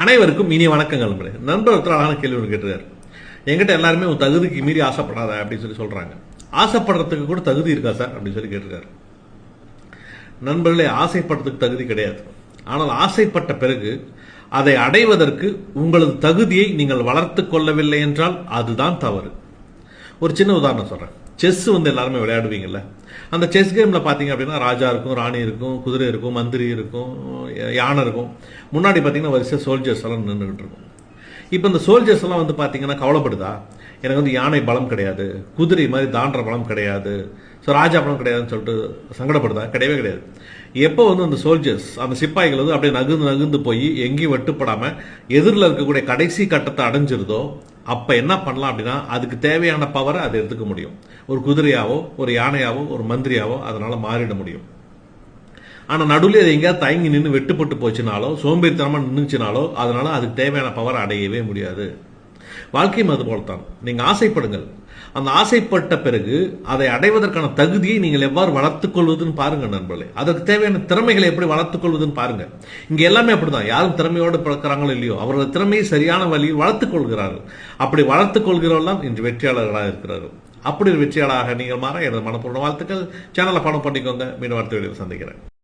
அனைவருக்கும் இனி வணக்கங்கள். நண்பர் ஒருத்தர் அழகான கேள்வி ஒன்று கேட்டுருக்காரு. என்கிட்ட எல்லாருமே ஒரு தகுதிக்கு மீறி ஆசைப்படாத அப்படின்னு சொல்லி சொல்றாங்க. ஆசைப்படுறதுக்கு கூட தகுதி இருக்கா சார் அப்படின்னு சொல்லி கேட்டிருக்காரு. நண்பர்களே, ஆசைப்படுறதுக்கு தகுதி கிடையாது. ஆனால் ஆசைப்பட்ட பிறகு அதை அடைவதற்கு உங்களது தகுதியை நீங்கள் வளர்த்து கொள்ளவில்லை என்றால் அதுதான் தவறு. ஒரு சின்ன உதாரணம் சொல்றேன். செஸ் எல்லாருமே விளையாடுவீங்கல்ல. அந்த செஸ் கேம்ல பாத்தீங்க அப்படின்னா ராஜா இருக்கும், ராணி இருக்கும், குதிரை இருக்கும், மந்திரி இருக்கும், யானை இருக்கும். முன்னாடி பாத்தீங்கன்னா வரிசை சோல்ஜர்ஸ் எல்லாம் நின்றுகிட்டு இருக்கும். இப்ப இந்த சோல்ஜர்ஸ் எல்லாம் பாத்தீங்கன்னா கவலைப்படுதா, எனக்கு யானை பலம் கிடையாது, குதிரை மாதிரி தாண்டற பலம் கிடையாது, ராஜா பலம் கிடையாதுன்னு சொல்லிட்டு சங்கடப்படுதா? கிடையவே கிடையாது. எப்போ அந்த சோல்ஜர்ஸ், அந்த சிப்பாய்கள் அப்படியே நகுந்து நகுந்து போய் எங்கேயும் வெட்டுப்படாம எதிரில் இருக்கக்கூடிய கடைசி கட்டத்தை அடைஞ்சிருதோ அப்ப என்ன பண்ணலாம் அப்படின்னா அதுக்கு தேவையான பவரை அதை எடுத்துக்க முடியும். ஒரு குதிரையாவோ, ஒரு யானையாவோ, ஒரு மந்திரியாவோ அதனால மாறிட முடியும். ஆனா நடுவில் அது எங்கேயாவது தயங்கி நின்று வெட்டுப்பட்டு போச்சுனாலோ, சோம்பேறித்தனமா நின்றுச்சுனாலோ அதனால அதுக்கு தேவையான பவர் அடையவே முடியாது. வாழ்க்கையும் அது போலத்தான். நீங்க ஆசைப்படுங்கள். அந்த ஆசைப்பட்ட பிறகு அதை அடைவதற்கான தகுதியை நீங்கள் எவ்வாறு வளர்த்துக் கொள்வதுன்னு பாருங்க நண்பர்களே. அதற்கு தேவையான திறமைகளை எப்படி வளர்த்துக் கொள்வதுன்னு பாருங்க. இங்க எல்லாமே அப்படிதான். யாரும் திறமையோடு பிறக்கிறாங்களோ இல்லையோ, அவர்கள் திறமையை சரியான வழியில் வளர்த்துக் கொள்கிறார்கள். அப்படி வளர்த்துக் கொள்கிறவர்கள் இன்று வெற்றியாளர்களாக இருக்கிறார்கள். அப்படி வெற்றியாளராக நீங்கள் மாற எனது மனப்பூர்வ வாழ்த்துக்கள். சேனலை ஃபாலோ பண்ணிக்கோங்க. மீண்டும் அடுத்த வீடியோவில் சந்திக்கிறேன்.